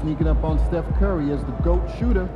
sneaking up on Steph Curry as the GOAT shooter.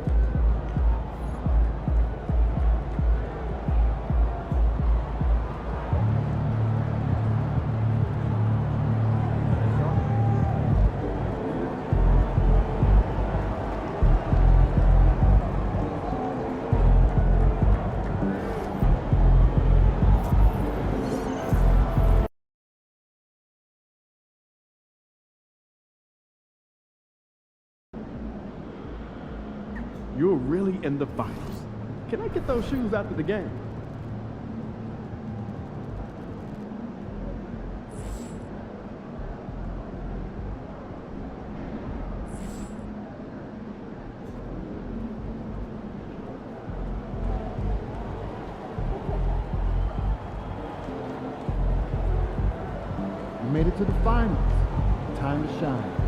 You're really in the finals. Can I get those shoes after the game? You made it to the finals. Time to shine.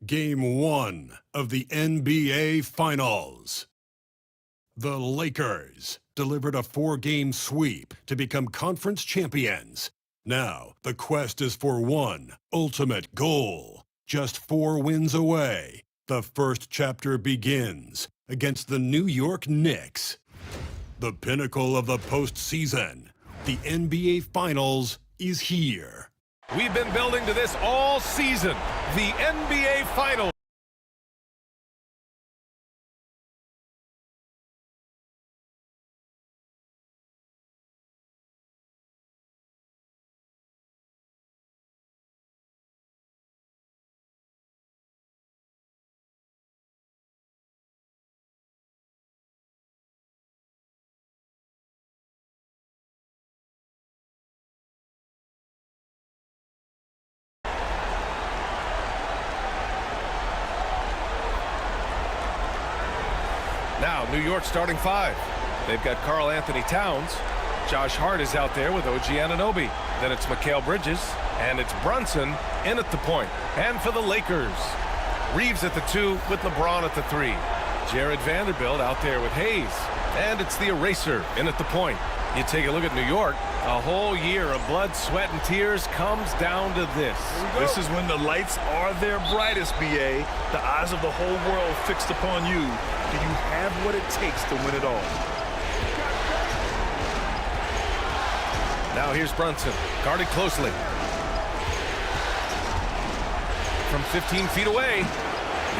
Game 1 of the NBA Finals. The Lakers delivered a 4-game sweep to become conference champions. Now, the quest is for one ultimate goal. Just 4 wins away. The first chapter begins against the New York Knicks. The pinnacle of the postseason, the NBA Finals, is here. We've been building to this all season. The NBA Finals. Now, New York starting 5. They've got Karl Anthony Towns. Josh Hart is out there with OG Anunoby. Then it's Mikal Bridges, and it's Brunson in at the point. And for the Lakers, Reeves at the 2 with LeBron at the 3. Jared Vanderbilt out there with Hayes. And it's the eraser in at the point. You take a look at New York, a whole year of blood, sweat, and tears comes down to this. This is when the lights are their brightest, BA. The eyes of the whole world fixed upon you. Do you have what it takes to win it all? Now here's Brunson, guarded closely. From 15 feet away,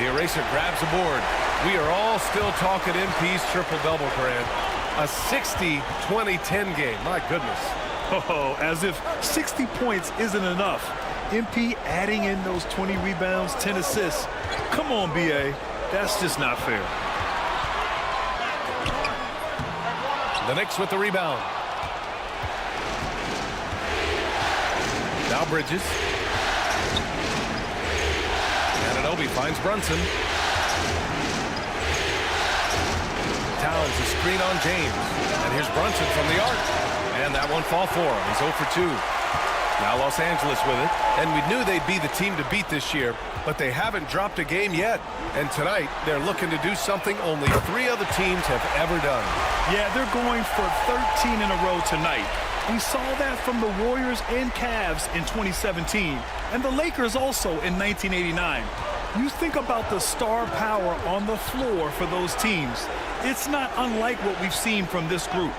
the eraser grabs a board. We are all still talking MP's triple-double, Gran. A 60-20-10 game, my goodness. Oh, as if 60 points isn't enough. MP adding in those 20 rebounds, 10 assists. Come on, BA. That's just not fair. The Knicks with the rebound. Now Bridges. Anunoby finds Brunson. Towns a screen on James. And here's Brunson from the arc. And that one fall for him. He's 0 for 2. Now Los Angeles with it. And we knew they'd be the team to beat this year, but they haven't dropped a game yet. And tonight, they're looking to do something only 3 other teams have ever done. Yeah, they're going for 13 in a row tonight. We saw that from the Warriors and Cavs in 2017, and the Lakers also in 1989. You think about the star power on the floor for those teams. It's not unlike what we've seen from this group.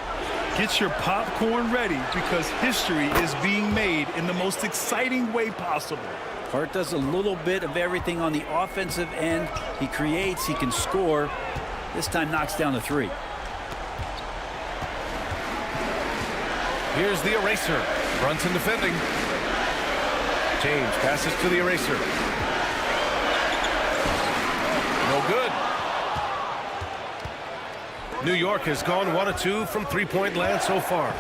Get your popcorn ready because history is being made in the most exciting way possible. Hart does a little bit of everything on the offensive end. He creates, he can score. This time knocks down the 3. Here's the eraser. Brunson defending. James passes to the eraser. No good. New York has gone 1 of 2 from three-point land so far.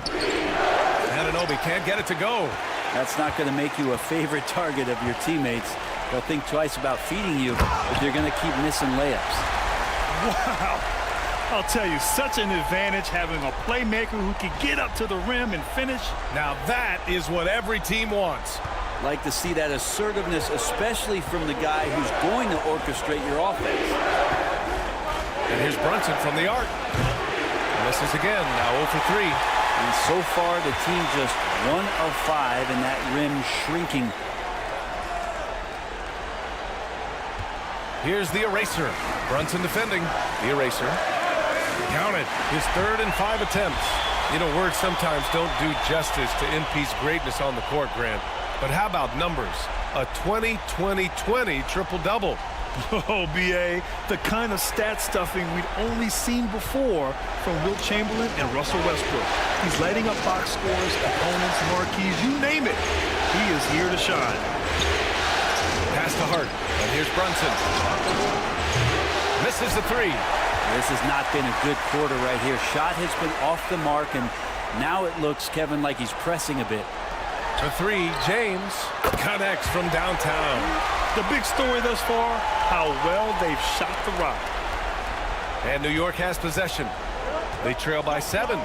Anunoby can't get it to go. That's not going to make you a favorite target of your teammates. They'll think twice about feeding you if you're going to keep missing layups. Wow. I'll tell you, such an advantage having a playmaker who can get up to the rim and finish. Now that is what every team wants. Like to see that assertiveness, especially from the guy who's going to orchestrate your offense. And here's Brunson from the arc. Misses again, now 0 for 3. And so far, the team just 1 of 5, and that rim shrinking. Here's the eraser. Brunson defending. The eraser. Counted. His 3rd and 5 attempts. You know, words sometimes don't do justice to NP's greatness on the court, Grant. But how about numbers? A 20-20-20 triple-double. Oh, B.A., the kind of stat stuffing we'd only seen before from Wilt Chamberlain and Russell Westbrook. He's lighting up box scores, opponents, marquees, you name it. He is here to shine. Pass to Hart, and here's Brunson. Misses the 3. This has not been a good quarter right here. Shot has been off the mark, and now it looks, Kevin, like he's pressing a bit. To 3, James connects from downtown. The big story thus far, how well they've shot the rock. And New York has possession. They trail by 7.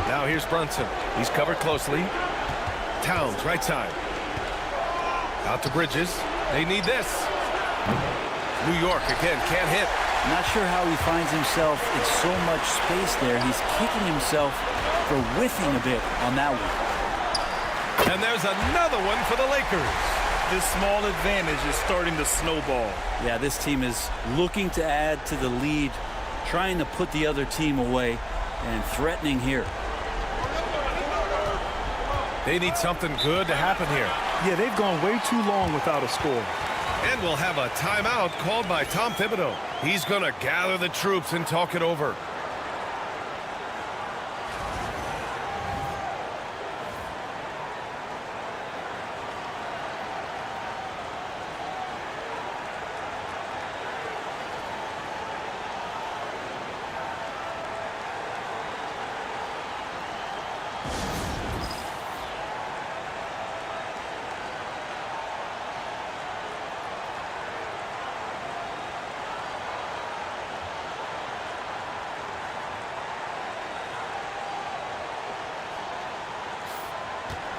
Now here's Brunson. He's covered closely. Towns, right side. Out to Bridges. They need this. New York, again, can't hit. Not sure how he finds himself in so much space there. He's kicking himself for whiffing a bit on that one. And there's another one for the Lakers. This small advantage is starting to snowball. Yeah, this team is looking to add to the lead, trying to put the other team away, and threatening here. They need something good to happen here. Yeah, they've gone way too long without a score. And we'll have a timeout called by Tom Thibodeau. He's going to gather the troops and talk it over.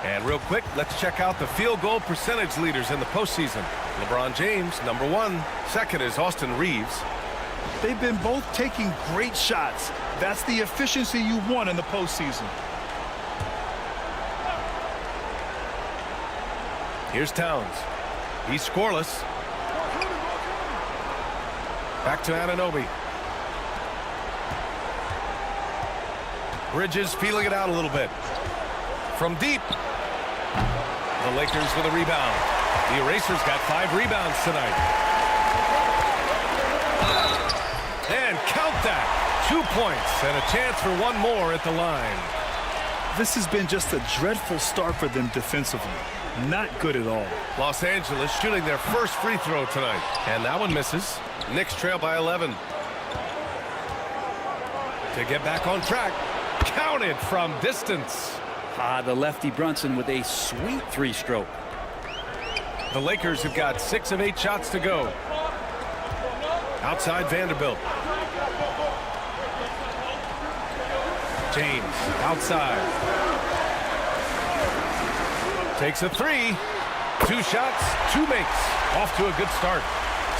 And real quick, let's check out the field goal percentage leaders in the postseason. LeBron James, number 1. Second is Austin Reeves. They've been both taking great shots. That's the efficiency you want in the postseason. Here's Towns. He's scoreless. Back to Anunoby. Bridges feeling it out a little bit. From deep. The Lakers with a rebound. The Erasers got 5 rebounds tonight. And count that. 2 points and a chance for 1 more at the line. This has been just a dreadful start for them defensively. Not good at all. Los Angeles shooting their first free throw tonight. And that one misses. Knicks trail by 11. To get back on track. Counted from distance. The lefty Brunson with a sweet 3-stroke. The Lakers have got 6 of 8 shots to go. Outside Vanderbilt. James outside. Takes a three. 2 shots, 2 makes. Off to a good start.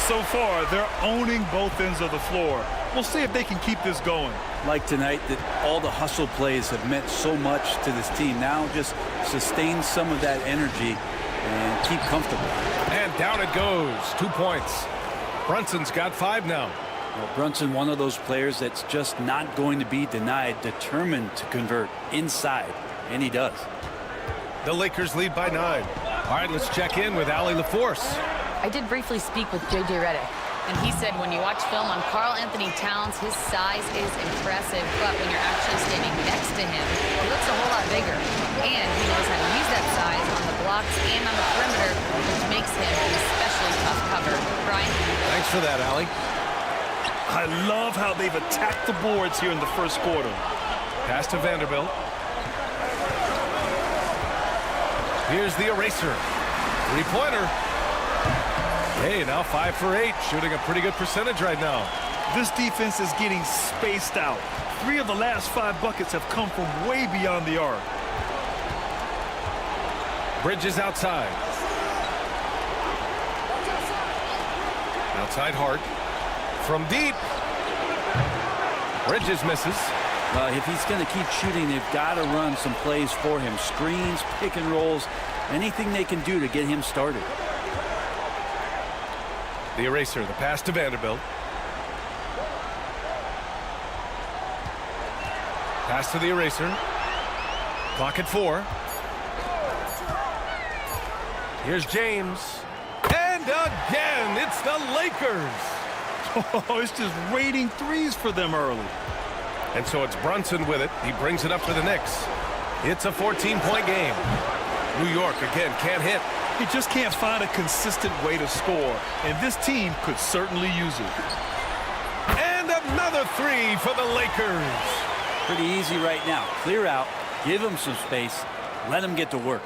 So far, they're owning both ends of the floor. We'll see if they can keep this going. Like tonight, that all the hustle plays have meant so much to this team. Now just sustain some of that energy and keep comfortable. And down it goes. 2 points. Brunson's got 5 now. Well, Brunson, one of those players that's just not going to be denied, determined to convert inside, and he does. The Lakers lead by 9. All right, let's check in with Allie LaForce. I did briefly speak with J.J. Redick, and he said when you watch film on Karl Anthony Towns, his size is impressive, but when you're actually standing next to him, he looks a whole lot bigger. And he knows how to use that size on the blocks and on the perimeter, which makes him an especially tough cover. Brian? Thanks for that, Allie. I love how they've attacked the boards here in the first quarter. Pass to Vanderbilt. Here's the eraser. 3-pointer. Hey, now 5 for 8, shooting a pretty good percentage right now. This defense is getting spaced out. 3 of the last 5 buckets have come from way beyond the arc. Bridges outside. Outside Hart. From deep. Bridges misses. If he's going to keep shooting, they've got to run some plays for him. Screens, pick and rolls, anything they can do to get him started. The eraser, the pass to Vanderbilt. Pass to the eraser. Clock at 4. Here's James. And again, it's the Lakers. Oh, it's just raining threes for them early. And so it's Brunson with it. He brings it up for the Knicks. It's a 14-point game. New York, again, can't hit. He just can't find a consistent way to score, and this team could certainly use it. And another 3 for the Lakers. Pretty easy right now. Clear out, give him some space, let him get to work.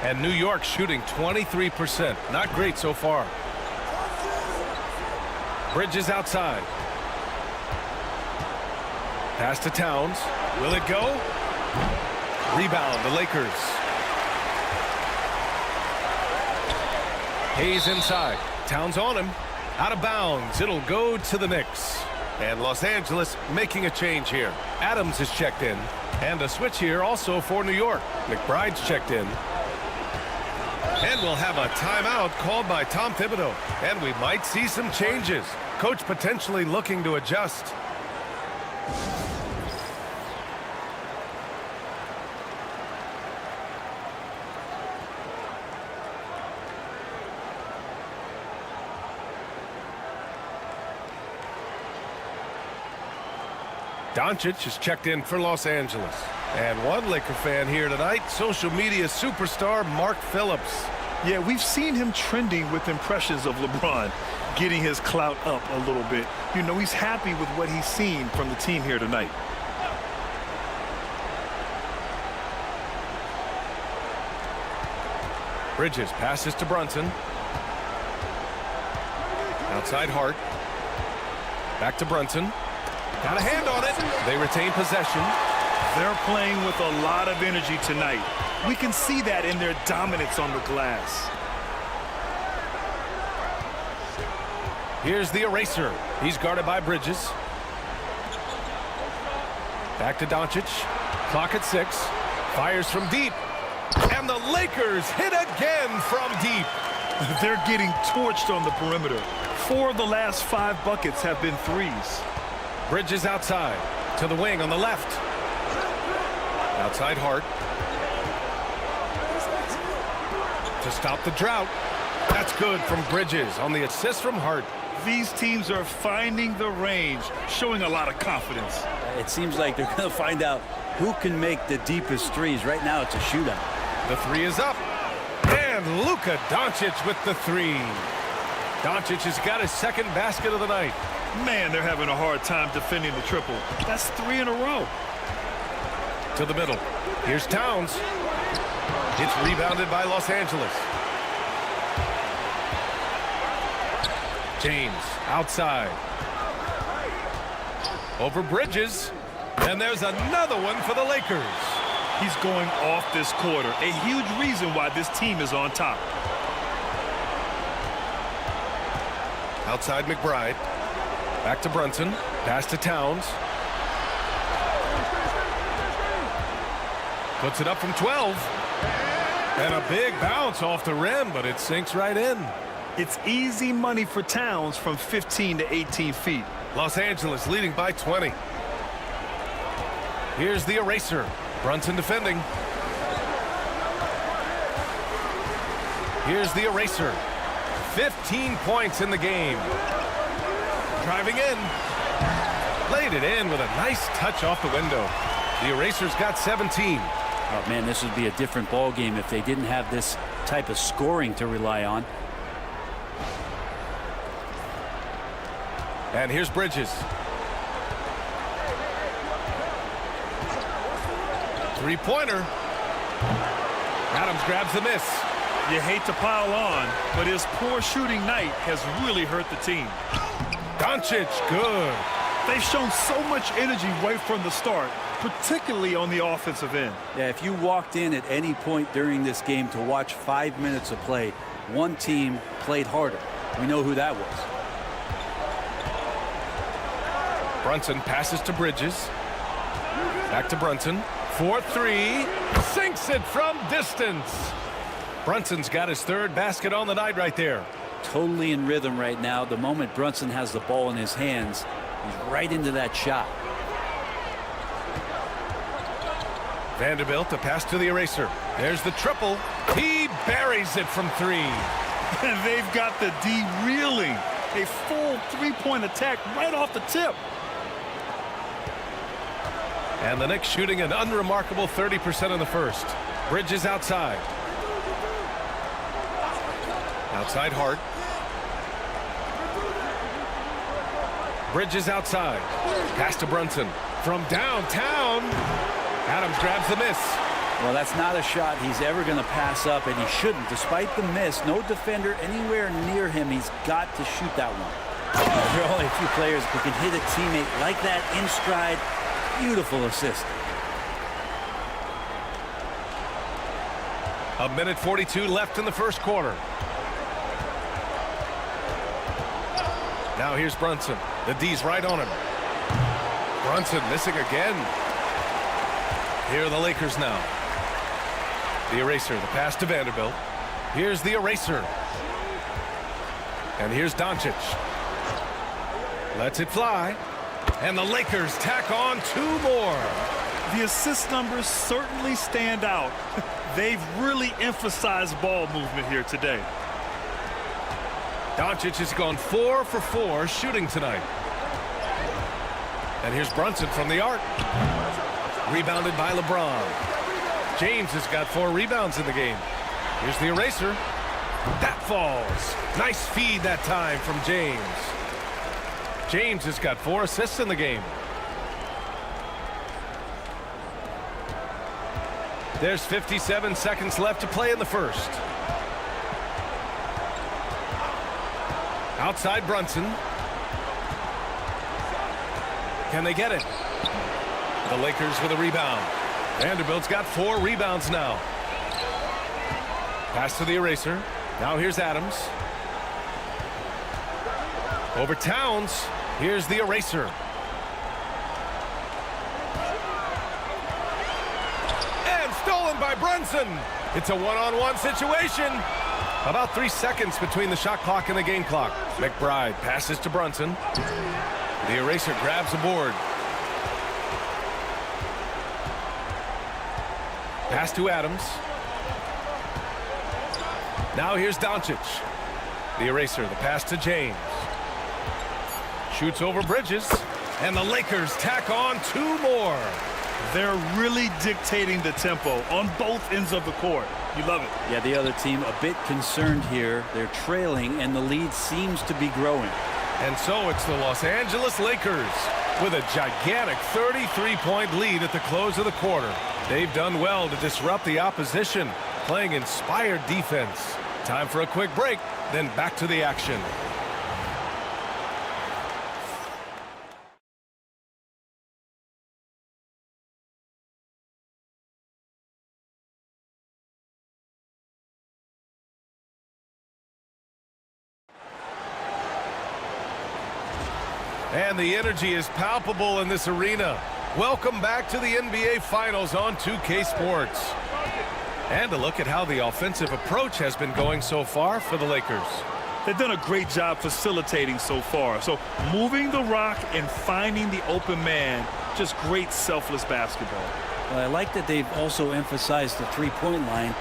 And New York shooting 23%. Not great so far. Bridges outside. Pass to Towns. Will it go? Rebound, the Lakers. Hayes inside. Towns on him. Out of bounds. It'll go to the Knicks. And Los Angeles making a change here. Adams is checked in. And a switch here also for New York. McBride's checked in. And we'll have a timeout called by Tom Thibodeau. And we might see some changes. Coach potentially looking to adjust. Doncic is checked in for Los Angeles. And one Laker fan here tonight, social media superstar Mark Phillips. Yeah, we've seen him trending with impressions of LeBron, getting his clout up a little bit. You know, he's happy with what he's seen from the team here tonight. Bridges passes to Brunson. Outside Hart. Back to Brunson. Got a hand on it. They retain possession. They're playing with a lot of energy tonight. We can see that in their dominance on the glass. Here's the eraser. He's guarded by Bridges. Back to Doncic. Clock at 6. Fires from deep. And the Lakers hit again from deep. They're getting torched on the perimeter. 4 of the last 5 buckets have been threes. Bridges outside. To the wing on the left. Outside Hart. To stop the drought. That's good from Bridges on the assist from Hart. These teams are finding the range, showing a lot of confidence. It seems like they're going to find out who can make the deepest threes. Right now, it's a shootout. The 3 is up. And Luka Doncic with the 3. Doncic has got his second basket of the night. Man, they're having a hard time defending the triple. That's 3 in a row. To the middle. Here's Towns. It's rebounded by Los Angeles. James outside. Over Bridges. And there's another one for the Lakers. He's going off this quarter. A huge reason why this team is on top. Outside McBride. Back to Brunson. Pass to Towns. Puts it up from 12. And a big bounce off the rim, but it sinks right in. It's easy money for Towns from 15 to 18 feet. Los Angeles leading by 20. Here's the eraser. Brunson defending. Here's the eraser. 15 points in the game. Driving in. Laid it in with a nice touch off the window. The eraser's got 17. Oh, man, this would be a different ball game if they didn't have this type of scoring to rely on. And here's Bridges. Three-pointer. Adams grabs the miss. You hate to pile on, but his poor shooting night has really hurt the team. Doncic, good. They've shown so much energy right from the start, particularly on the offensive end. Yeah, if you walked in at any point during this game to watch 5 minutes of play, one team played harder. We know who that was. Brunson passes to Bridges. Back to Brunson. 4-3. Sinks it from distance. Brunson's got his third basket on the night right there. Totally in rhythm right now. The moment Brunson has the ball in his hands, he's right into that shot. Vanderbilt to pass to the eraser. There's the triple. He buries it from three. And they've got the D reeling. A full three-point attack right off the tip. And the Knicks shooting an unremarkable 30% in the first. Bridges outside. Outside Hart. Bridges outside. Pass to Brunson. From downtown. Adams grabs the miss. Well, that's not a shot he's ever going to pass up, and he shouldn't. Despite the miss, no defender anywhere near him. He's got to shoot that one. There are only a few players who can hit a teammate like that in stride. Beautiful assist. A minute 42 left in the first quarter. Now here's Brunson. The D's right on him. Brunson missing again. Here are the Lakers now. The eraser, the pass to Vanderbilt. Here's the eraser. And here's Doncic. Lets it fly. And the Lakers tack on two more. The assist numbers certainly stand out. They've really emphasized ball movement here today. Doncic has gone 4 for 4 shooting tonight. And here's Brunson from the arc. Rebounded by LeBron. James has got 4 rebounds in the game. Here's the eraser. That falls. Nice feed that time from James. James has got 4 assists in the game. There's 57 seconds left to play in the first. Outside Brunson. Can they get it? The Lakers with a rebound. Vanderbilt's got 4 rebounds now. Pass to the eraser. Now here's Adams. Over Towns. Here's the eraser. And stolen by Brunson. It's a one-on-one situation. About 3 seconds between the shot clock and the game clock. McBride passes to Brunson. The eraser grabs a board. Pass to Adams. Now here's Doncic. The eraser, the pass to James. Shoots over Bridges. And the Lakers tack on 2 more. They're really dictating the tempo on both ends of the court. You love it. Yeah, the other team a bit concerned here. They're trailing, and the lead seems to be growing. And so it's the Los Angeles Lakers with a gigantic 33-point lead at the close of the quarter. They've done well to disrupt the opposition, playing inspired defense. Time for a quick break, then back to the action. And the energy is palpable in this arena. Welcome back to the NBA Finals on 2K Sports. And a look at how the offensive approach has been going so far for the Lakers. They've done a great job facilitating so far. So moving the rock and finding the open man, just great selfless basketball. Well, I like that they've also emphasized the three-point line.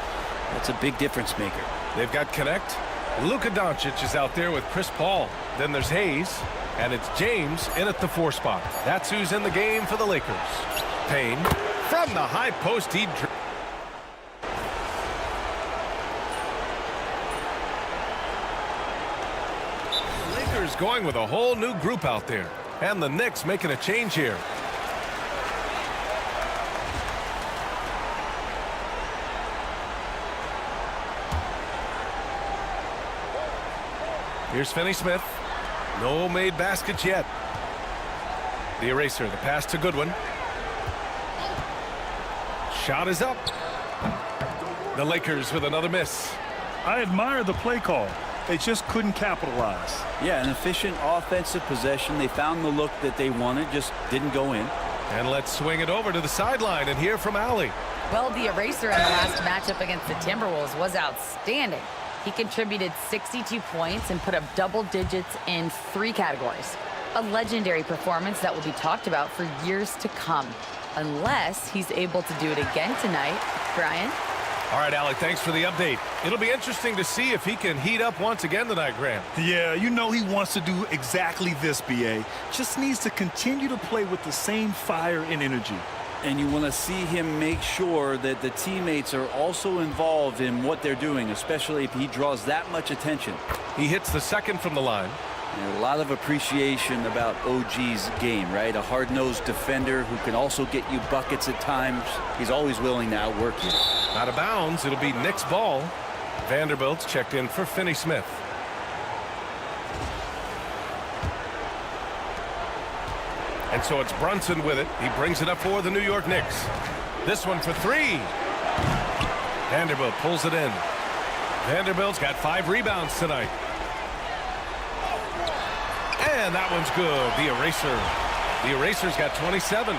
That's a big difference maker. They've got Connect. Luka Doncic is out there with Chris Paul. Then there's Hayes. And it's James in at the 4 spot. That's who's in the game for the Lakers. Payne from the high post. The Lakers going with a whole new group out there. And the Knicks making a change here. Here's Finney-Smith. No made baskets yet. The eraser, the pass to Goodwin. Shot is up. The Lakers with another miss. I admire the play call. They just couldn't capitalize. Yeah, an efficient offensive possession. They found the look that they wanted, just didn't go in. And let's swing it over to the sideline and hear from Allie. Well, the eraser in the last matchup against the Timberwolves was outstanding. He contributed 62 points and put up double digits in 3 categories. A legendary performance that will be talked about for years to come, unless he's able to do it again tonight. Brian? All right, Allie, thanks for the update. It'll be interesting to see if he can heat up once again tonight, Gran. Yeah, you know he wants to do exactly this, B.A. Just needs to continue to play with the same fire and energy. And you want to see him make sure that the teammates are also involved in what they're doing, especially if he draws that much attention. He hits the second from the line. And a lot of appreciation about OG's game, right? A hard-nosed defender who can also get you buckets at times. He's always willing to outwork you. Out of bounds, it'll be Knicks ball. Vanderbilt's checked in for Finney-Smith. And so it's Brunson with it. He brings it up for the New York Knicks. This one for 3. Vanderbilt pulls it in. Vanderbilt's got 5 rebounds tonight. And that one's good. The eraser. The eraser's got 27.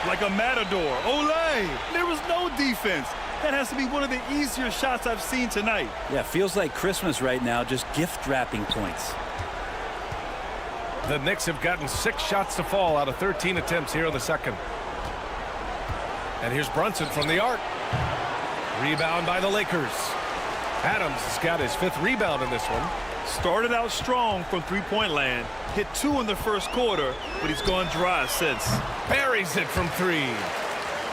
Like a matador. Olay! There was no defense. That has to be one of the easier shots I've seen tonight. Yeah, feels like Christmas right now, just gift wrapping points. The Knicks have gotten 6 shots to fall out of 13 attempts here in the second. And here's Brunson from the arc. Rebound by the Lakers. Adams has got his 5th rebound in this one. Started out strong from three-point land. Hit 2 in the first quarter, but he's gone dry since. Buries it from 3.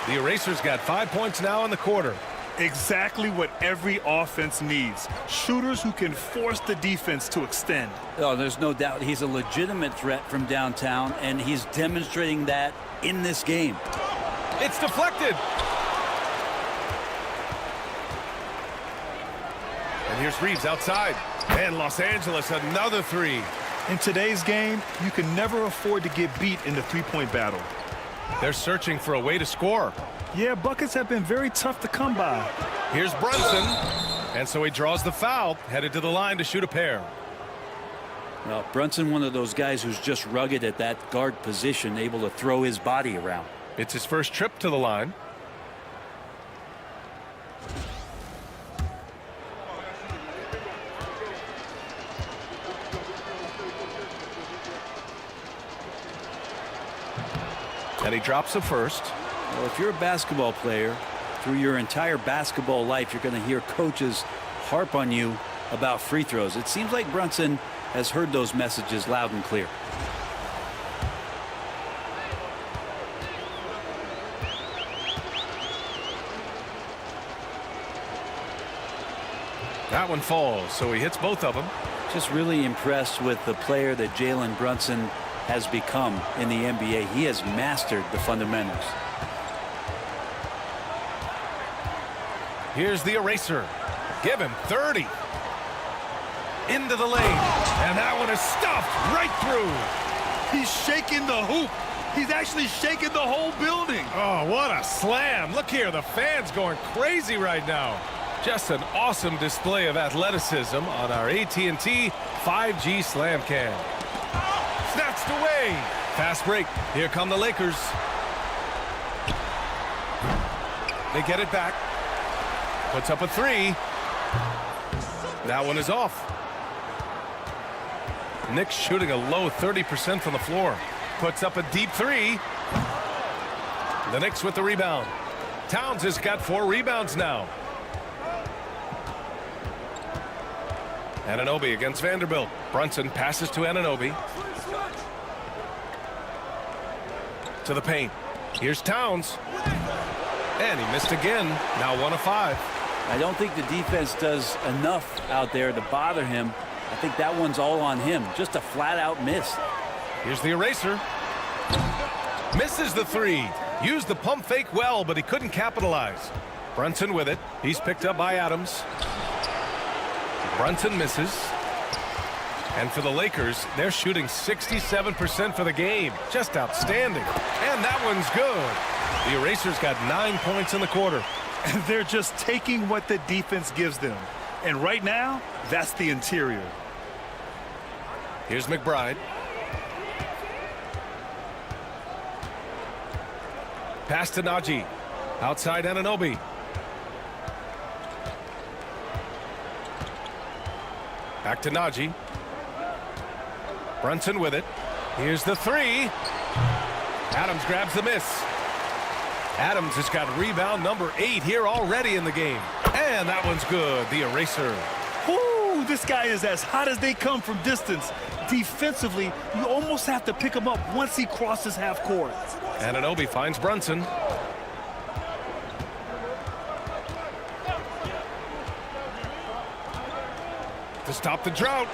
The eraser's got 5 points now in the quarter. Exactly what every offense needs. Shooters who can force the defense to extend. Oh, there's no doubt he's a legitimate threat from downtown, and he's demonstrating that in this game. It's deflected. And here's Reeves outside. And Los Angeles, another 3. In today's game, you can never afford to get beat in the three-point battle. They're searching for a way to score. Yeah, buckets have been very tough to come by. Here's Brunson. And so he draws the foul, headed to the line to shoot a pair. Well, Brunson, one of those guys who's just rugged at that guard position, able to throw his body around. It's his first trip to the line. And he drops the first. Well, if you're a basketball player, through your entire basketball life, you're going to hear coaches harp on you about free throws. It seems like Brunson has heard those messages loud and clear. That one falls, so he hits both of them. Just really impressed with the player that Jalen Brunson has become in the NBA. He has mastered the fundamentals. Here's the eraser. Give him 30. Into the lane. And that one is stuffed right through. He's shaking the hoop. He's actually shaking the whole building. Oh, what a slam. Look here, the fans going crazy right now. Just an awesome display of athleticism on our AT&T 5G Slam Cam. Snatched away. Fast break. Here come the Lakers. They get it back. Puts up a three. That one is off. Knicks shooting a low 30% from the floor. Puts up a deep three. The Knicks with the rebound. Towns has got 4 rebounds now. Anunoby against Vanderbilt. Brunson passes to Anunoby. To the paint. Here's Towns. And he missed again. Now 1 of 5. I don't think the defense does enough out there to bother him. I think that one's all on him. Just a flat-out miss. Here's the eraser. Misses the three. Used the pump fake well, but he couldn't capitalize. Brunson with it. He's picked up by Adams. Brunson misses. And for the Lakers, they're shooting 67% for the game. Just outstanding. And that one's good. The eraser's got 9 points in the quarter. And they're just taking what the defense gives them. And right now, that's the interior. Here's McBride. Pass to Najee. Outside Anunoby. Back to Najee. Brunson with it. Here's the three. Adams grabs the miss. Adams has got rebound number 8 here already in the game. And that one's good. The eraser. Ooh, this guy is as hot as they come from distance. Defensively, you almost have to pick him up once he crosses half court. Anunoby finds Brunson. To stop the drought.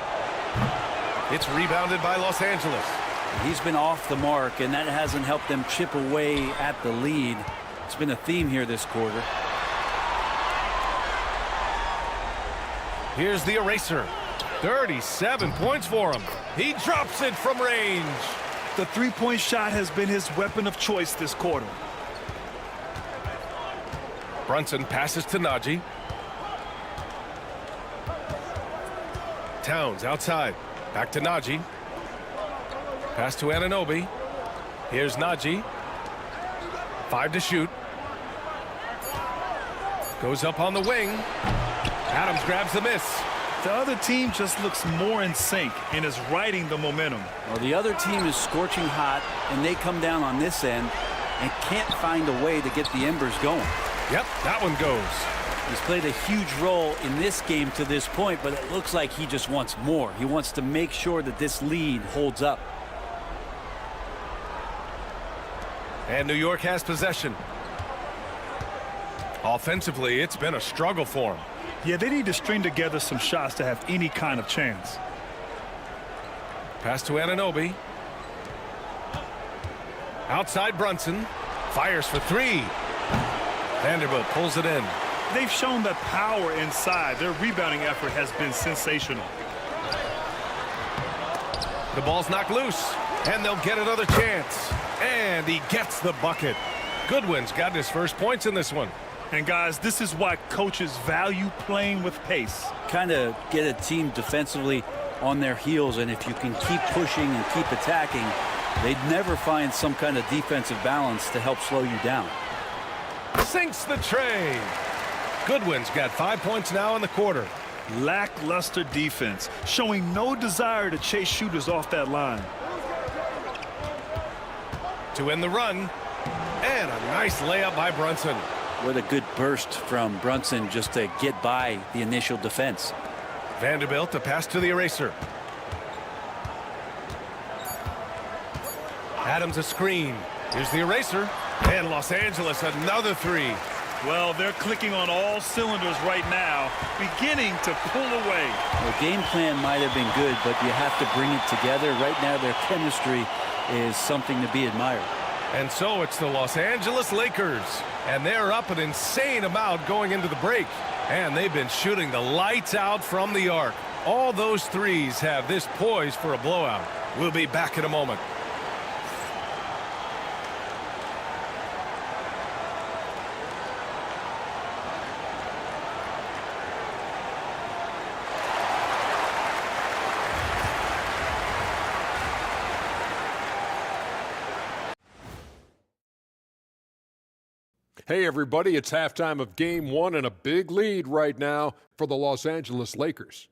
It's rebounded by Los Angeles. He's been off the mark, and that hasn't helped them chip away at the lead. It's been a theme here this quarter. Here's the eraser. 37 points for him. He drops it from range. The three-point shot has been his weapon of choice this quarter. Brunson passes to Najee. Towns outside. Back to Najee. Pass to Anunoby. Here's Najee. 5 to shoot. Goes up on the wing. Adams grabs the miss. The other team just looks more in sync and is riding the momentum. Well, the other team is scorching hot, and they come down on this end and can't find a way to get the embers going. Yep, that one goes. He's played a huge role in this game to this point, but it looks like he just wants more. He wants to make sure that this lead holds up. And New York has possession. Offensively, it's been a struggle for him. Yeah, they need to string together some shots to have any kind of chance. Pass to Anunoby. Outside Brunson. Fires for 3. Vanderbilt pulls it in. They've shown that power inside. Their rebounding effort has been sensational. The ball's knocked loose, and they'll get another chance. And he gets the bucket. Goodwin's got his first points in this one. And guys, this is why coaches value playing with pace. Kind of get a team defensively on their heels, and if you can keep pushing and keep attacking, they'd never find some kind of defensive balance to help slow you down. Sinks the tray. Goodwin's got 5 points now in the quarter. Lackluster defense, showing no desire to chase shooters off that line. To end the run, and a nice layup by Brunson. What a good burst from Brunson just to get by the initial defense. Vanderbilt to pass to the eraser. Adams a screen. Here's the eraser. And Los Angeles another 3. Well, they're clicking on all cylinders right now, beginning to pull away. The game plan might have been good, but you have to bring it together. Right now, their chemistry is something to be admired. And so it's the Los Angeles Lakers. And they're up an insane amount going into the break. And they've been shooting the lights out from the arc. All those threes have this poised for a blowout. We'll be back in a moment. Hey, everybody, it's halftime of Game 1 and a big lead right now for the Los Angeles Lakers.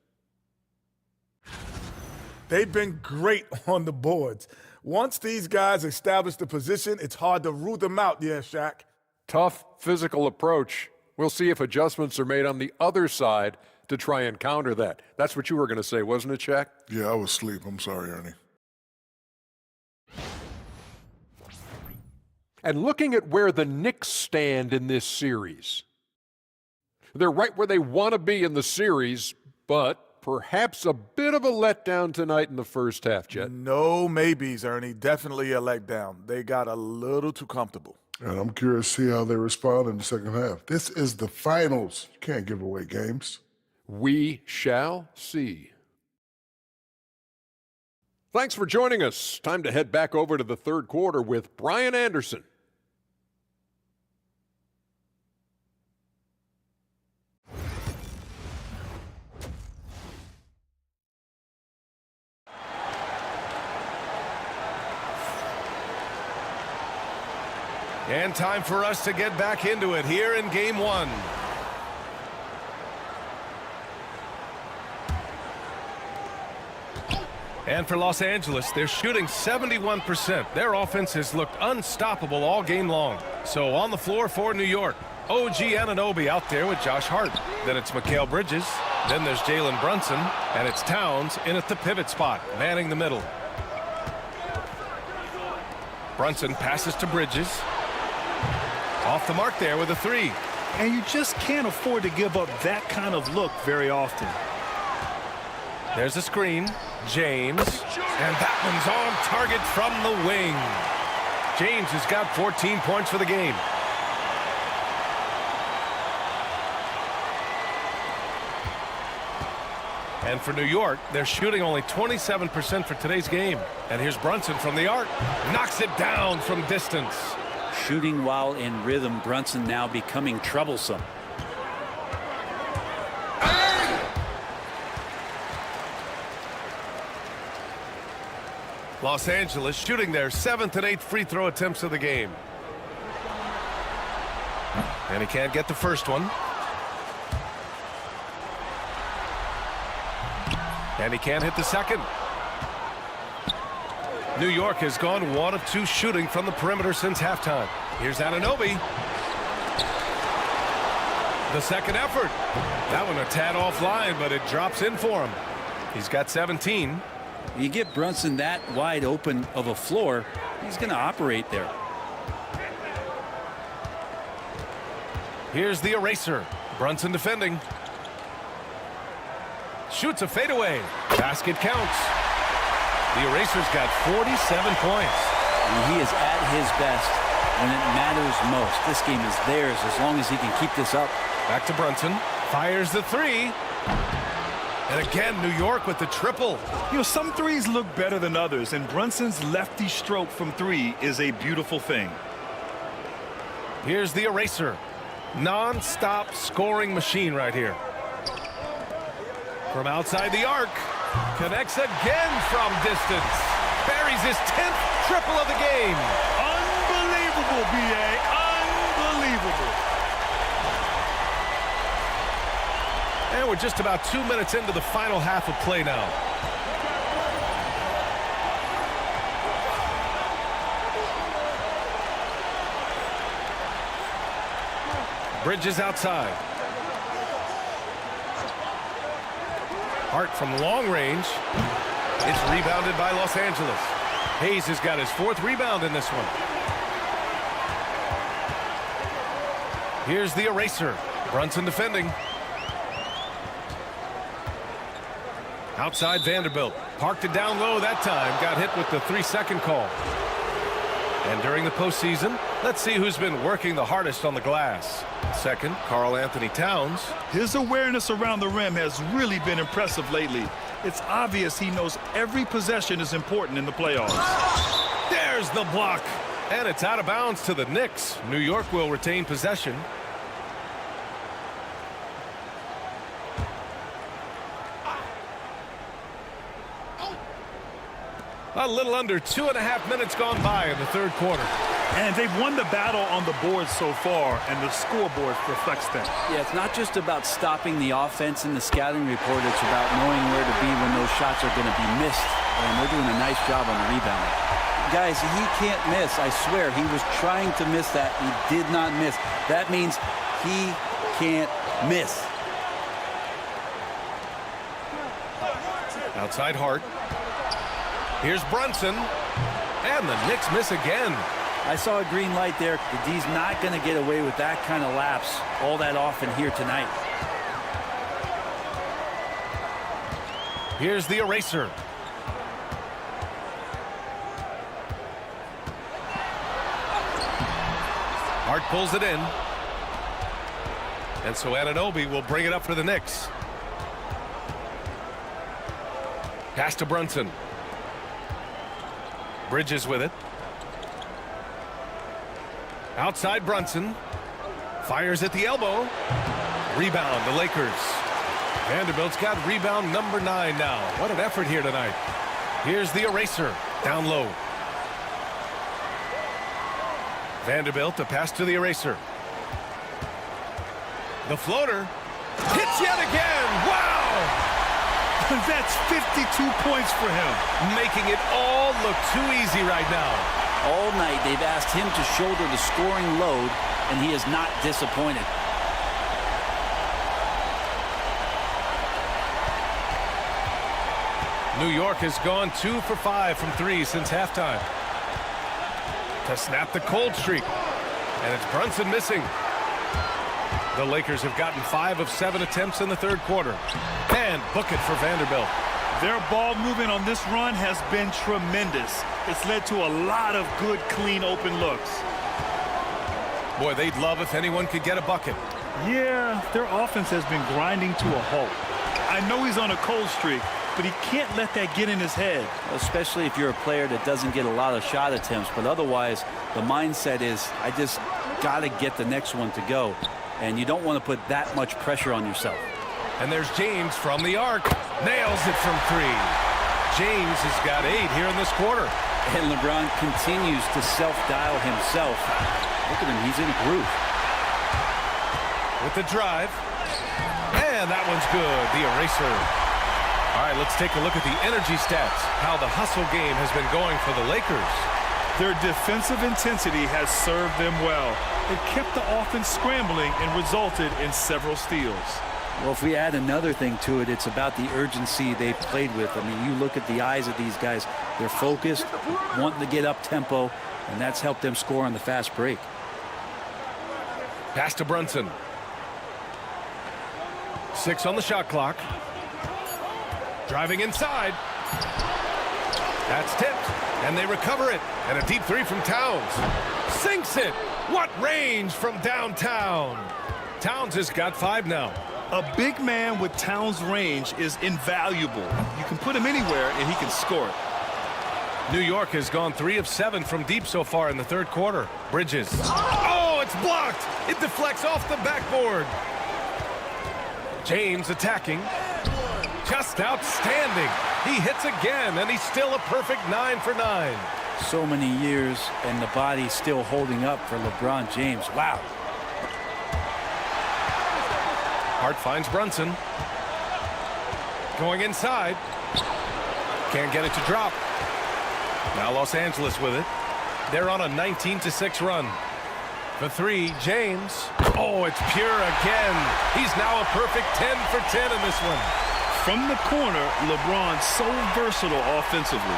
They've been great on the boards. Once these guys establish the position, it's hard to root them out, yeah, Shaq. Tough physical approach. We'll see if adjustments are made on the other side to try and counter that. That's what you were going to say, wasn't it, Shaq? Yeah, I was asleep. I'm sorry, Ernie. And looking at where the Knicks stand in this series, they're right where they want to be in the series, but perhaps a bit of a letdown tonight in the first half, Jet. No maybes, Ernie. Definitely a letdown. They got a little too comfortable. And I'm curious to see how they respond in the second half. This is the finals. You can't give away games. We shall see. Thanks for joining us. Time to head back over to the third quarter with Brian Anderson. And time for us to get back into it here in Game 1. And for Los Angeles, they're shooting 71%. Their offense has looked unstoppable all game long. So on the floor for New York, OG Anunoby out there with Josh Hart. Then it's Mikal Bridges. Then there's Jalen Brunson. And it's Towns in at the pivot spot, manning the middle. Brunson passes to Bridges. Off the mark there with a three. And you just can't afford to give up that kind of look very often. There's a screen. James. And that one's on target from the wing. James has got 14 points for the game. And for New York, they're shooting only 27% for today's game. And here's Brunson from the arc. Knocks it down from distance. Shooting while in rhythm, Brunson now becoming troublesome. Los Angeles shooting their 7th and 8th free throw attempts of the game. And he can't get the first one. And he can't hit the second. New York has gone 1 of 2 shooting from the perimeter since halftime. Here's Anunoby. The second effort. That one a tad offline, but it drops in for him. He's got 17. You get Brunson that wide open of a floor, he's going to operate there. Here's the eraser. Brunson defending. Shoots a fadeaway. Basket counts. The eraser's got 47 points. And he is at his best when it matters most. This game is theirs as long as he can keep this up. Back to Brunson. Fires the three. And again, New York with the triple. You know, some threes look better than others, and Brunson's lefty stroke from three is a beautiful thing. Here's the eraser. Non-stop scoring machine right here. From outside the arc. Connects again from distance. Buries his 10th triple of the game. Unbelievable, B.A. Unbelievable. And we're just about 2 minutes into the final half of play now. Bridges outside. Hart from long range. It's rebounded by Los Angeles. Hayes has got his 4th rebound in this one. Here's the eraser. Brunson defending. Outside Vanderbilt. Parked it down low that time. Got hit with the 3-second call. And during the postseason, let's see who's been working the hardest on the glass. Second, Karl Anthony Towns. His awareness around the rim has really been impressive lately. It's obvious he knows every possession is important in the playoffs. There's the block. And it's out of bounds to the Knicks. New York will retain possession. A little under 2.5 minutes gone by in the third quarter. And they've won the battle on the board so far, and the scoreboard reflects that. Yeah, it's not just about stopping the offense in the scouting report. It's about knowing where to be when those shots are going to be missed. And they're doing a nice job on the rebound. Guys, he can't miss. I swear, he was trying to miss that. He did not miss. That means he can't miss. Outside Hart. Here's Brunson. And the Knicks miss again. I saw a green light there. The D's not going to get away with that kind of lapse all that often here tonight. Here's the eraser. Hart pulls it in. And so aRcADe will bring it up for the Knicks. Pass to Brunson. Bridges with it. Outside Brunson. Fires at the elbow. Rebound, the Lakers. Vanderbilt's got rebound number 9 now. What an effort here tonight. Here's the eraser. Down low. Vanderbilt to pass to the eraser. The floater. Hits yet again. Wow! That's 52 points for him. Making it all look too easy right now. All night they've asked him to shoulder the scoring load, and he is not disappointed. New York has gone 2 for 5 from 3 since halftime. To snap the cold streak. And it's Brunson missing. The Lakers have gotten 5 of 7 attempts in the third quarter. And book it for Vanderbilt. Their ball movement on this run has been tremendous. It's led to a lot of good, clean, open looks. Boy, they'd love if anyone could get a bucket. Yeah, their offense has been grinding to a halt. I know he's on a cold streak, but he can't let that get in his head. Especially if you're a player that doesn't get a lot of shot attempts. But otherwise, the mindset is, I just got to get the next one to go. And you don't want to put that much pressure on yourself. And there's James from the arc. Nails it from 3. James has got 8 here in this quarter. And LeBron continues to self-dial himself. Look at him, he's in a groove. With the drive. And that one's good, the eraser. All right, let's take a look at the energy stats. How the hustle game has been going for the Lakers. Their defensive intensity has served them well. It kept the offense scrambling and resulted in several steals. Well, if we add another thing to it, it's about the urgency they've played with. I mean, you look at the eyes of these guys. They're focused, wanting to get up tempo, and that's helped them score on the fast break. Pass to Brunson. 6 on the shot clock. Driving inside. That's tipped, and they recover it. And a deep 3 from Towns. Sinks it. What range from downtown. Towns has got 5 now. A big man with Towns' range is invaluable. You can put him anywhere, and he can score it. New York has gone 3 of 7 from deep so far in the third quarter. Bridges. Oh, it's blocked. It deflects off the backboard. James attacking. Just outstanding. He hits again, and he's still a perfect 9 for 9. So many years, and the body still holding up for LeBron James. Wow. Hart finds Brunson. Going inside. Can't get it to drop. Now Los Angeles with it. They're on a 19-6 run. The 3, James. Oh, it's pure again. He's now a perfect 10 for 10 in this one. From the corner, LeBron so versatile offensively.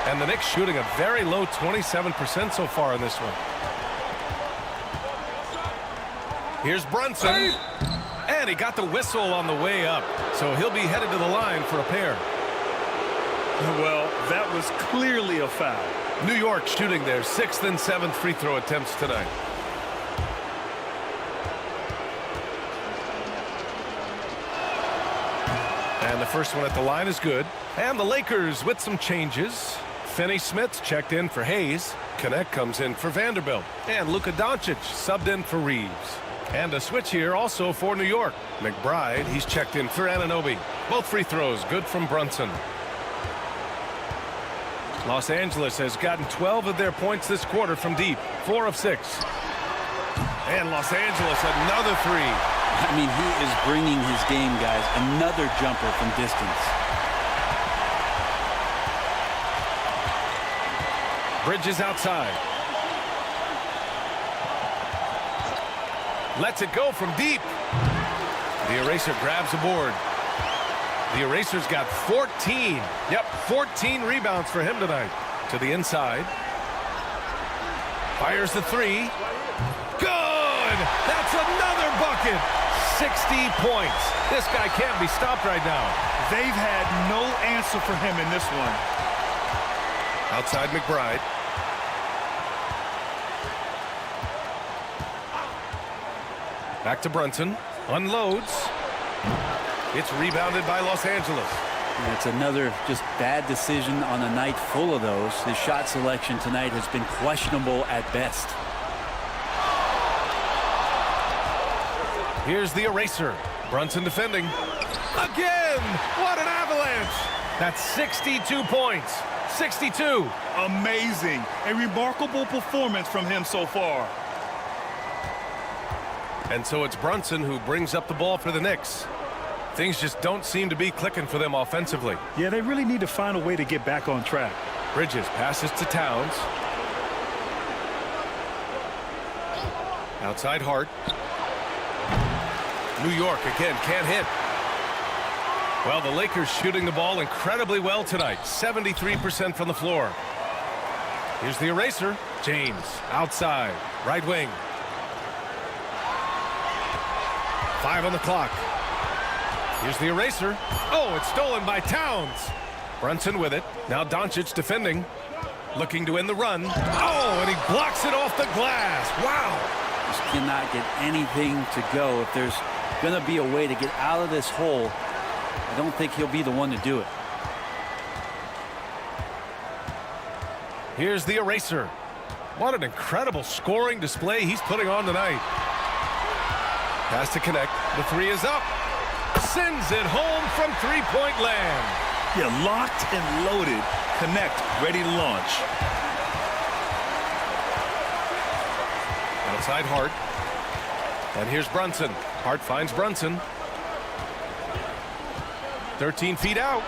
And the Knicks shooting a very low 27% so far in this one. Here's Brunson. And he got the whistle on the way up. So he'll be headed to the line for a pair. Well, that was clearly a foul. New York shooting their 6th and 7th free throw attempts tonight. And the first one at the line is good. And the Lakers with some changes. Finney-Smith's checked in for Hayes. Connect comes in for Vanderbilt. And Luka Doncic subbed in for Reeves. And a switch here also for New York. McBride, he's checked in for aRcADe. Both free throws good from Brunson. Los Angeles has gotten 12 of their points this quarter from deep, 4 of 6. And Los Angeles, another three. I mean, he is bringing his game, guys. Another jumper from distance. Bridges outside. Lets it go from deep. The eraser grabs a board. The eraser's got 14. Yep, 14 rebounds for him tonight. To the inside. Fires the three. Good! That's another bucket. 60 points. This guy can't be stopped right now. They've had no answer for him in this one. Outside McBride. Back to Brunson. Unloads. It's rebounded by Los Angeles. It's another just bad decision on a night full of those. His shot selection tonight has been questionable at best. Here's the eraser. Brunson defending. Again! What an avalanche! That's 62 points. 62. Amazing. A remarkable performance from him so far. And so it's Brunson who brings up the ball for the Knicks. Things just don't seem to be clicking for them offensively. Yeah, they really need to find a way to get back on track. Bridges passes to Towns. Outside Hart. New York again can't hit. Well, the Lakers shooting the ball incredibly well tonight. 73% from the floor. Here's the eraser. James outside. Right wing. 5 on the clock. Here's the eraser. Oh, it's stolen by Towns. Brunson with it. Now Doncic defending. Looking to end the run. Oh, and he blocks it off the glass. Wow. Just cannot get anything to go. If there's going to be a way to get out of this hole, I don't think he'll be the one to do it. Here's the eraser. What an incredible scoring display he's putting on tonight. Has to connect. The three is up. Sends it home from three-point land. Yeah, locked and loaded. Connect, ready to launch. Outside Hart. And here's Brunson. Hart finds Brunson. 13 feet out.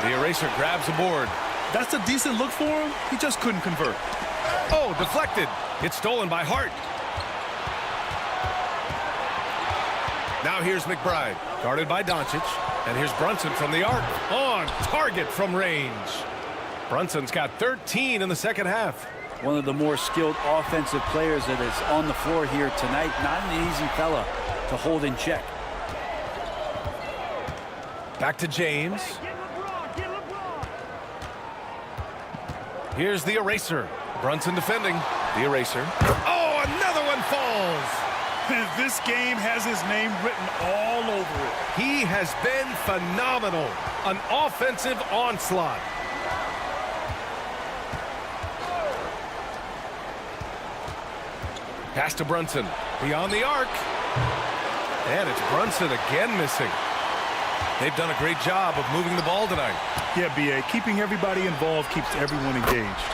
The eraser grabs a board. That's a decent look for him. He just couldn't convert. Oh, deflected. It's stolen by Hart. Now here's McBride, guarded by Doncic. And here's Brunson from the arc. On target from range. Brunson's got 13 in the second half. One of the more skilled offensive players that is on the floor here tonight. Not an easy fella to hold in check. Back to James. Here's the eraser. Brunson defending. The eraser. Oh, another one falls. This game has his name written all over it. He has been phenomenal. An offensive onslaught. Pass to Brunson. Beyond the arc. And it's Brunson again missing. They've done a great job of moving the ball tonight. Yeah, B.A., keeping everybody involved keeps everyone engaged.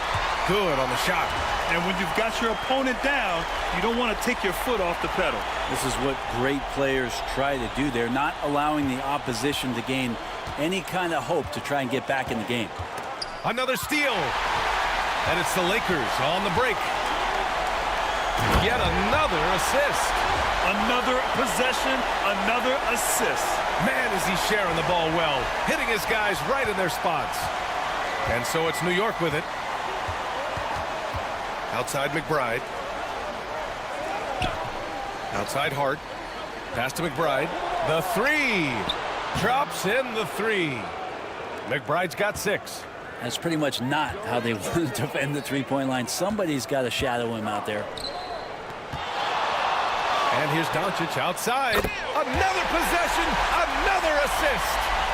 Good on the shot. And when you've got your opponent down, you don't want to take your foot off the pedal. This is what great players try to do. They're not allowing the opposition to gain any kind of hope to try and get back in the game. Another steal. And it's the Lakers on the break. Yet another assist. Another possession, another assist. Man, is he sharing the ball well. Hitting his guys right in their spots. And so it's New York with it. Outside McBride. Outside Hart. Pass to McBride. The three. Drops in the three. McBride's got 6. That's pretty much not how they want to defend the three-point line. Somebody's got to shadow him out there. And here's Doncic outside. Another possession. Another assist.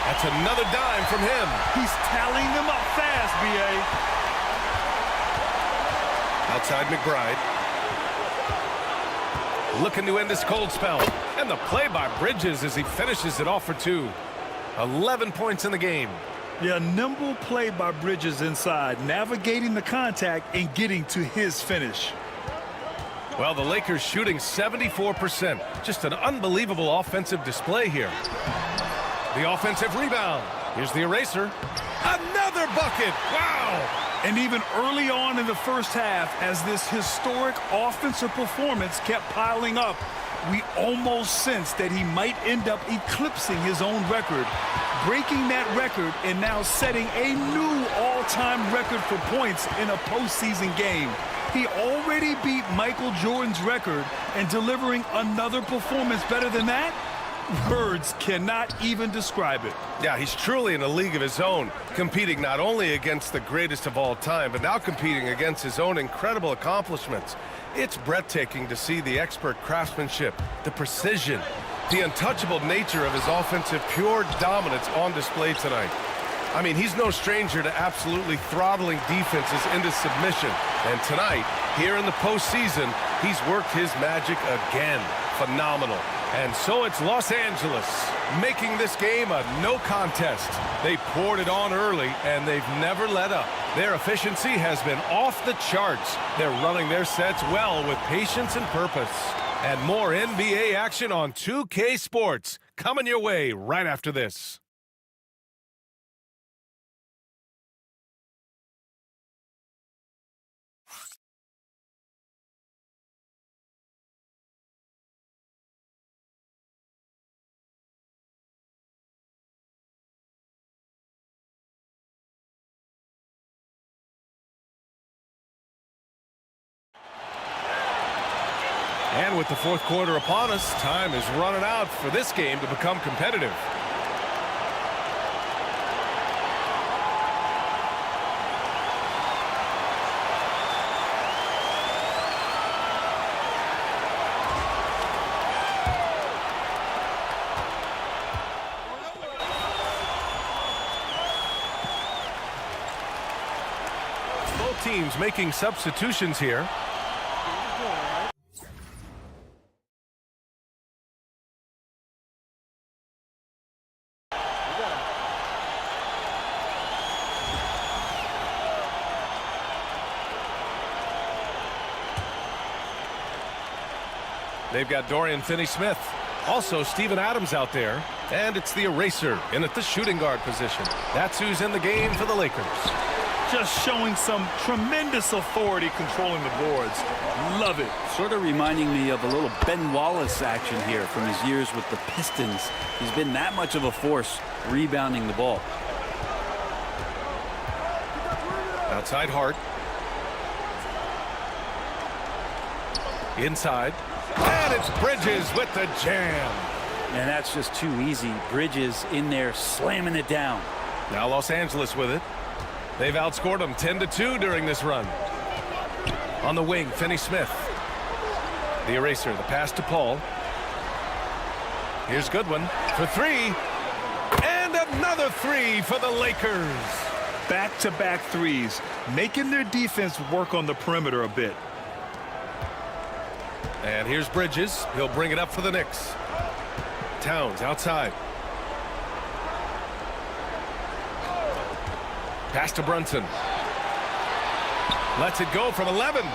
That's another dime from him. He's tallying them up fast, B.A. Outside McBride. Looking to end this cold spell. And the play by Bridges as he finishes it off for 2. 11 points in the game. Yeah, nimble play by Bridges inside, navigating the contact and getting to his finish. Well, the Lakers shooting 74%. Just an unbelievable offensive display here. The offensive rebound. Here's the eraser. Another bucket. Wow. And even early on in the first half, as this historic offensive performance kept piling up, we almost sensed that he might end up eclipsing his own record, breaking that record and now setting a new all-time record for points in a postseason game. He already beat Michael Jordan's record, and delivering another performance better than that, words cannot even describe it. Yeah, he's truly in a league of his own, competing not only against the greatest of all time, but now competing against his own incredible accomplishments. It's breathtaking to see the expert craftsmanship, the precision, the untouchable nature of his offensive pure dominance on display tonight. I mean, he's no stranger to absolutely throttling defenses into submission. And tonight, here in the postseason, he's worked his magic again. Phenomenal. And so it's Los Angeles making this game a no contest. They poured it on early, and they've never let up. Their efficiency has been off the charts. They're running their sets well with patience and purpose. And more NBA action on 2K Sports coming your way right after this. And with the fourth quarter upon us, time is running out for this game to become competitive. Both teams making substitutions here. They've got Dorian Finney-Smith, also Steven Adams out there, and it's the eraser in at the shooting guard position. That's who's in the game for the Lakers. Just showing some tremendous authority controlling the boards. Love it. Sort of reminding me of a little Ben Wallace action here from his years with the Pistons. He's been that much of a force rebounding the ball. Outside Hart. Inside. And it's Bridges with the jam. And that's just too easy. Bridges in there slamming it down. Now Los Angeles with it. They've outscored them 10-2 during this run. On the wing, Finney-Smith. The eraser, the pass to Paul. Here's Goodwin for three. And another three for the Lakers. Back-to-back threes, making their defense work on the perimeter a bit. And here's Bridges. He'll bring it up for the Knicks. Towns outside. Pass to Brunson. Lets it go from 11.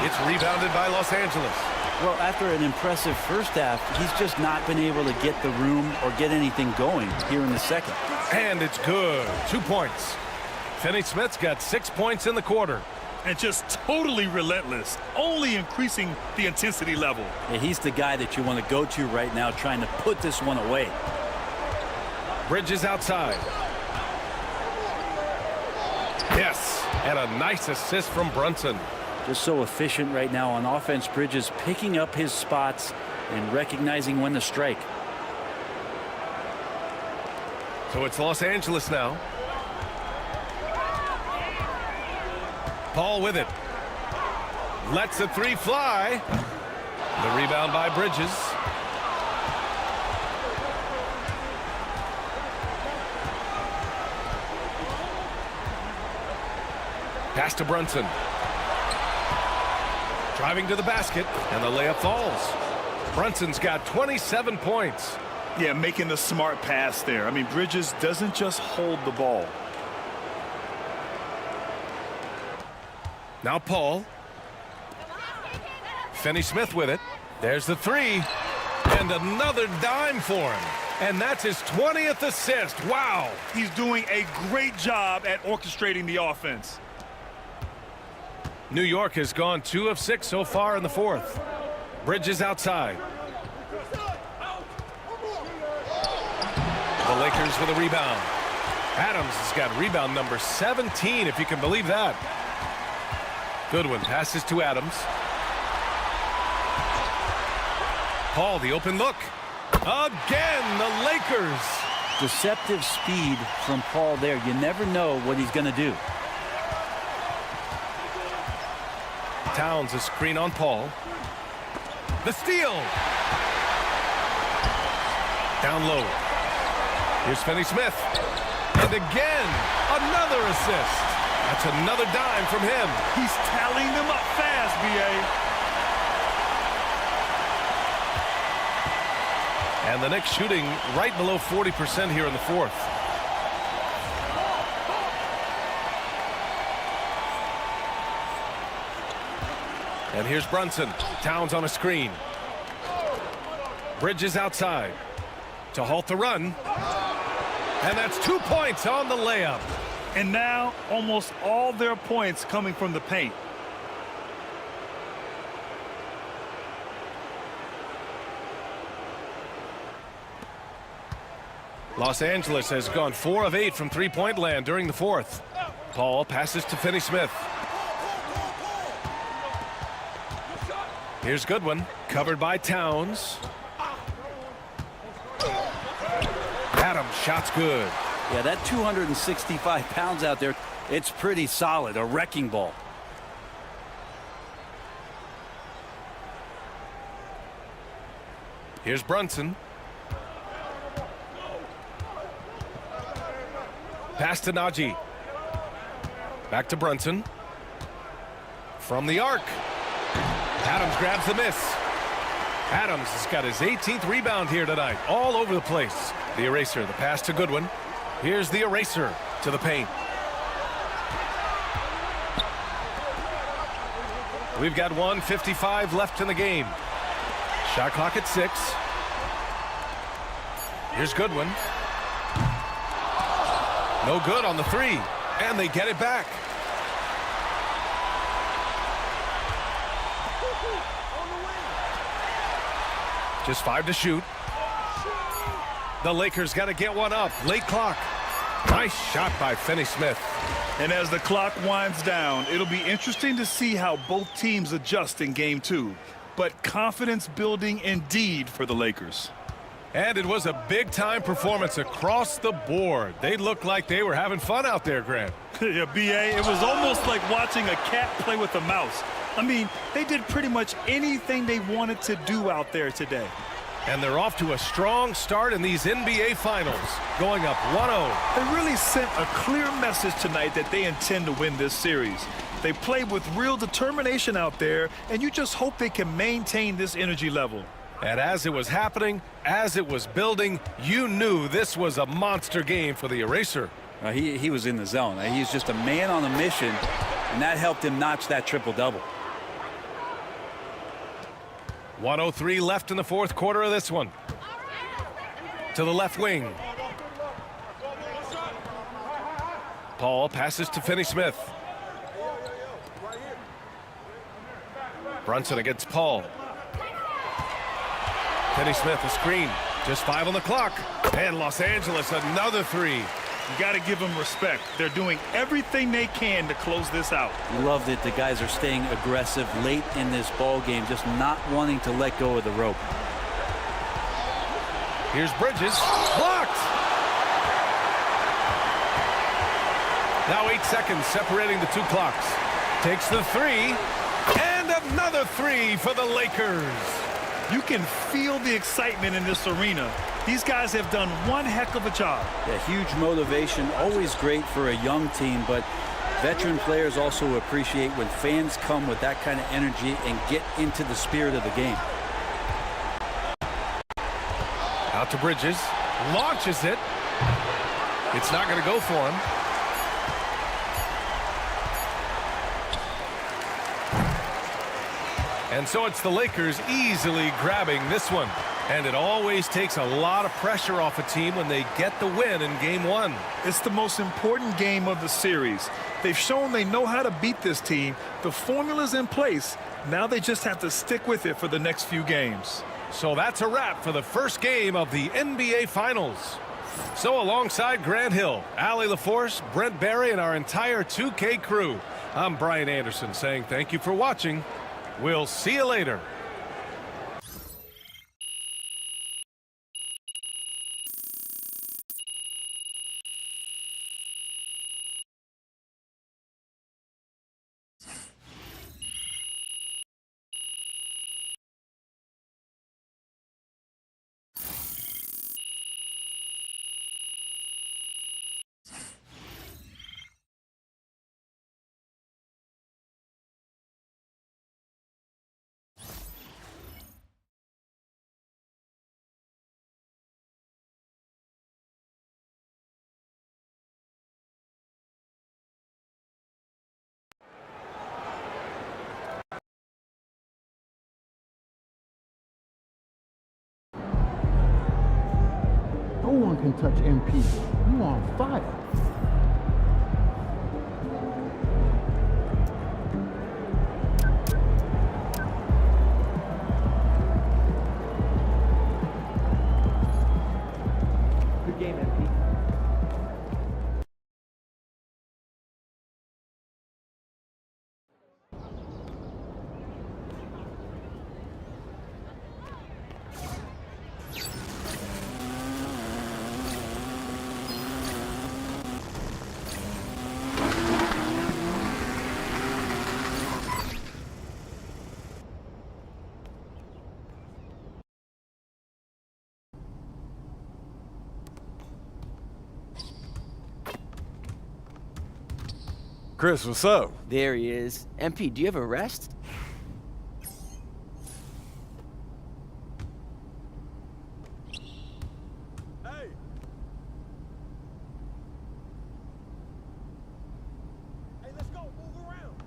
It's rebounded by Los Angeles. Well, after an impressive first half, he's just not been able to get the room or get anything going here in the second. And it's good. 2 points. Finney-Smith's got 6 points in the quarter. And just totally relentless, only increasing the intensity level. Yeah, he's the guy that you want to go to right now, trying to put this one away. Bridges outside. Yes, and a nice assist from Brunson. Just so efficient right now on offense. Bridges picking up his spots and recognizing when to strike. So it's Los Angeles now. Paul with it. Lets the three fly. The rebound by Bridges. Pass to Brunson. Driving to the basket, and the layup falls. Brunson's got 27 points. Yeah, making the smart pass there. I mean, Bridges doesn't just hold the ball. Now Paul. Finney-Smith with it. There's the three. And another dime for him. And that's his 20th assist. Wow. He's doing a great job at orchestrating the offense. New York has gone 2 of 6 so far in the fourth. Bridges outside. The Lakers with a rebound. Adams has got rebound number 17, if you can believe that. Goodwin passes to Adams. Paul, the open look. Again, the Lakers. Deceptive speed from Paul there. You never know what he's going to do. Towns a screen on Paul. The steal. Down low. Here's Finney-Smith. And again, another assist. That's another dime from him. He's tallying them up fast, B.A. And the Knicks shooting right below 40% here in the fourth. And here's Brunson. Towns on a screen. Bridges outside to halt the run. And that's 2 points on the layup. And now almost all their points coming from the paint. Los Angeles has gone 4 of 8 from three-point land during the fourth. Paul passes to Finney-Smith. Here's Goodwin, covered by Towns. Adams, shot's good. Yeah, that 265 pounds out there, it's pretty solid, a wrecking ball. Here's Brunson. Pass to Najee. Back to Brunson. From the arc. Adams grabs the miss. Adams has got his 18th rebound here tonight. All over the place. The eraser, the pass to Goodwin. Here's the eraser to the paint. We've got 1:55 left in the game. Shot clock at 6. Here's Goodwin. No good on the three. And they get it back. Just 5 to shoot. The Lakers got to get one up. Late clock. Nice shot by Finney-Smith. And as the clock winds down, it'll be interesting to see how both teams adjust in game 2. But confidence building indeed for the Lakers. And it was a big-time performance across the board. They looked like they were having fun out there, Gran. Yeah, B.A., it was almost like watching a cat play with a mouse. I mean, they did pretty much anything they wanted to do out there today. And they're off to a strong start in these NBA Finals, going up 1-0. They really sent a clear message tonight that they intend to win this series. They played with real determination out there, and you just hope they can maintain this energy level. And as it was happening, as it was building, you knew this was a monster game for the eraser. He was in the zone. He's just a man on a mission, and that helped him notch that triple-double. 1:03 left in the fourth quarter of this one. To the left wing. Paul passes to Finney-Smith. Brunson against Paul. Finney-Smith a screen. Just 5 on the clock. And Los Angeles another three. You got to give them respect. They're doing everything they can to close this out. Loved it. The guys are staying aggressive late in this ball game, just not wanting to let go of the rope. Here's Bridges. Blocked. Now 8 seconds separating the 2 clocks. Takes the three. And another three for the Lakers. You can feel the excitement in this arena. These guys have done one heck of a job. Yeah, huge motivation, always great for a young team, but veteran players also appreciate when fans come with that kind of energy and get into the spirit of the game. Out to Bridges. Launches it. It's not going to go for him. And so it's the Lakers easily grabbing this one. And it always takes a lot of pressure off a team when they get the win in Game 1. It's the most important game of the series. They've shown they know how to beat this team. The formula's in place. Now they just have to stick with it for the next few games. So that's a wrap for the first game of the NBA Finals. So alongside Grant Hill, Allie LaForce, Brent Barry, and our entire 2K crew, I'm Brian Anderson saying thank you for watching. We'll see you later. No one can touch MP. You on fire. Good game, MP. Chris, what's up? There he is. MP, do you have a rest? Hey! Hey, let's go. Move around.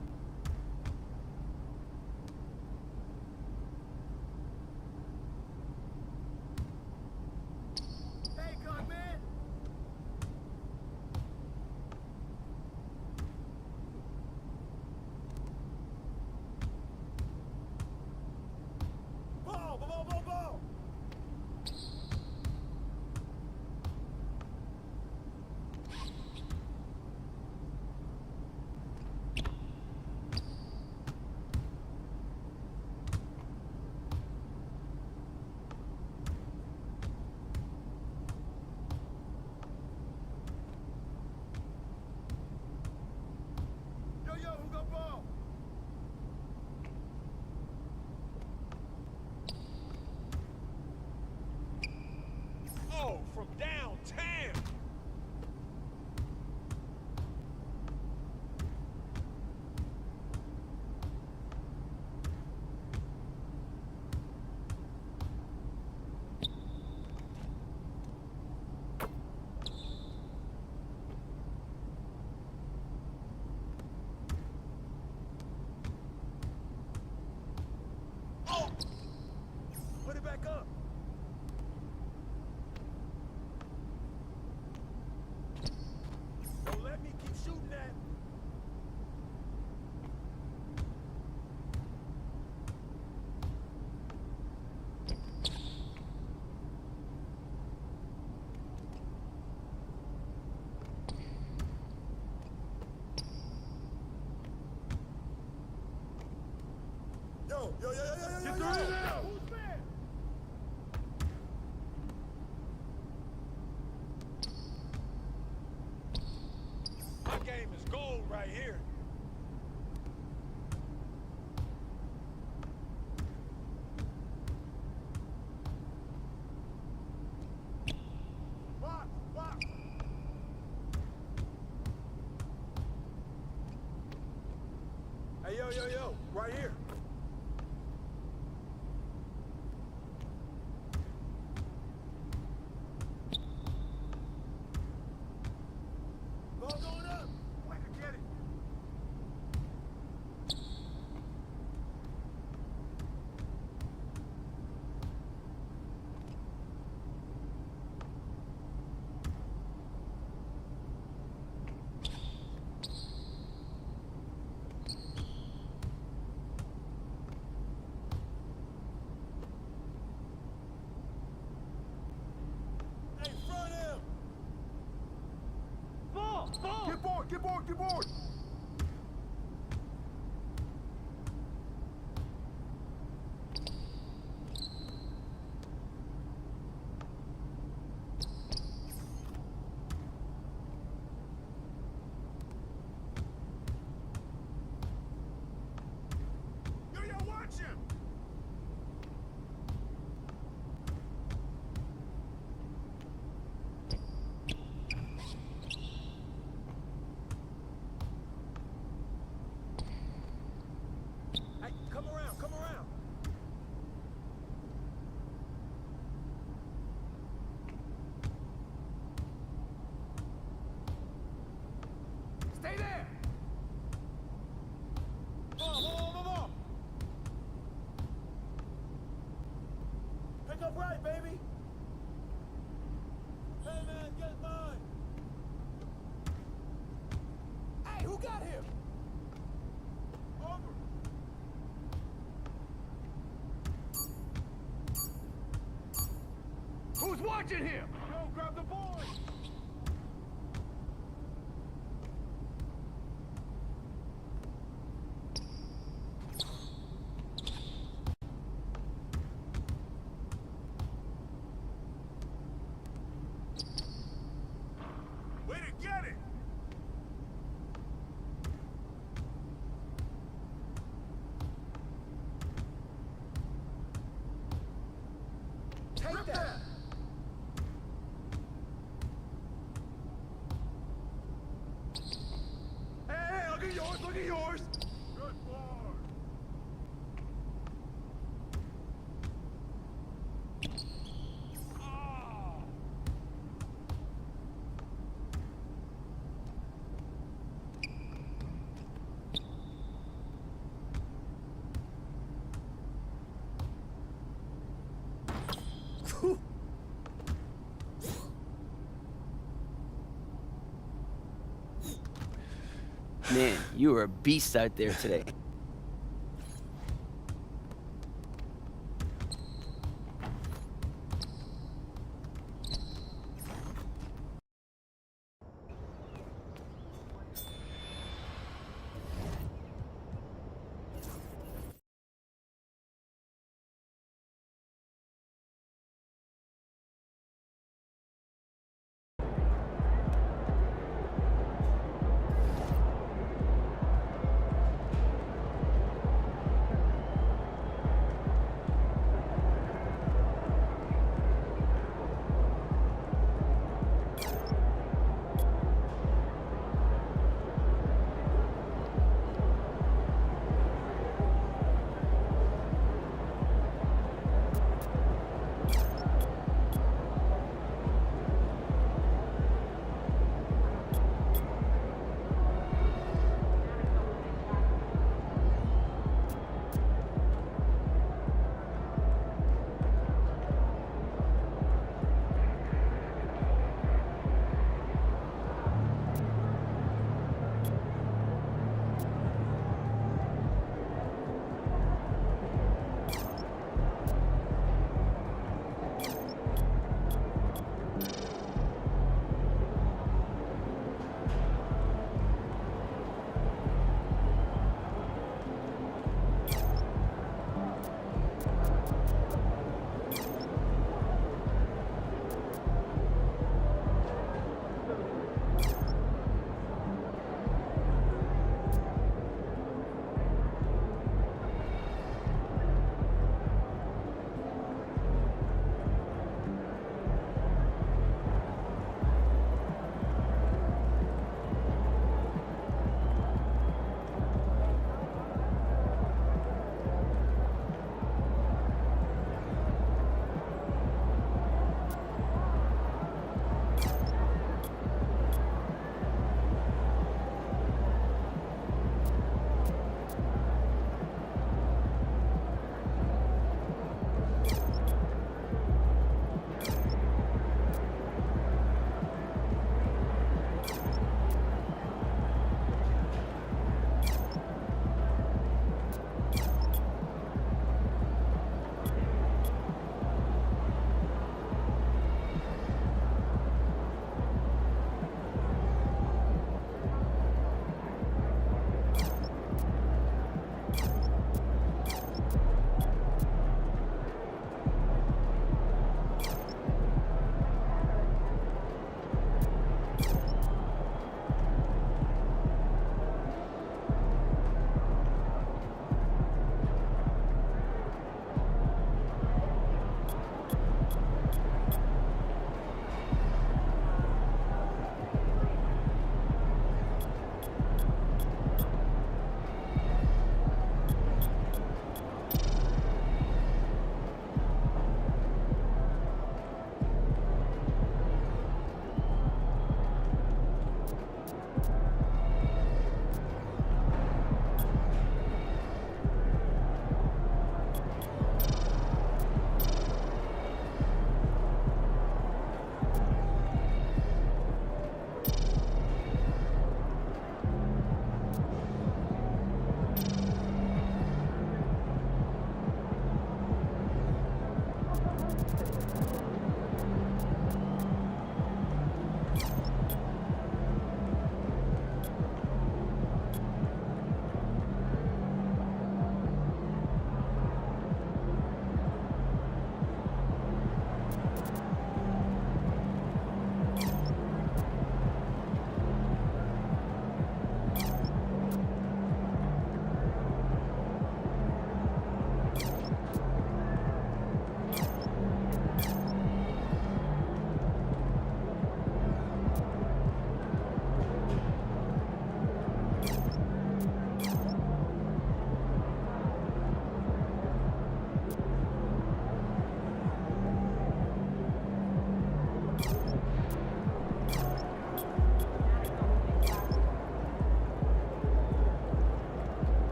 Hey, God, man! From downtown. Oh! Put it back up. Don't let me keep shooting that. Yo. Who's there? My game is gold right here. Box. Hey, yo, right here. Get board, get board, get board. Yo, watch him. Hey, come around, come around. Stay there. More. Pick up right, baby. Hey, man, get mine. Hey, who got him? Over. Who's watching him? Yo, grab the boy. Way to get it. Take that. Hey, look at yours, look at yours. Good boy. Ah. Man, you were a beast out there today.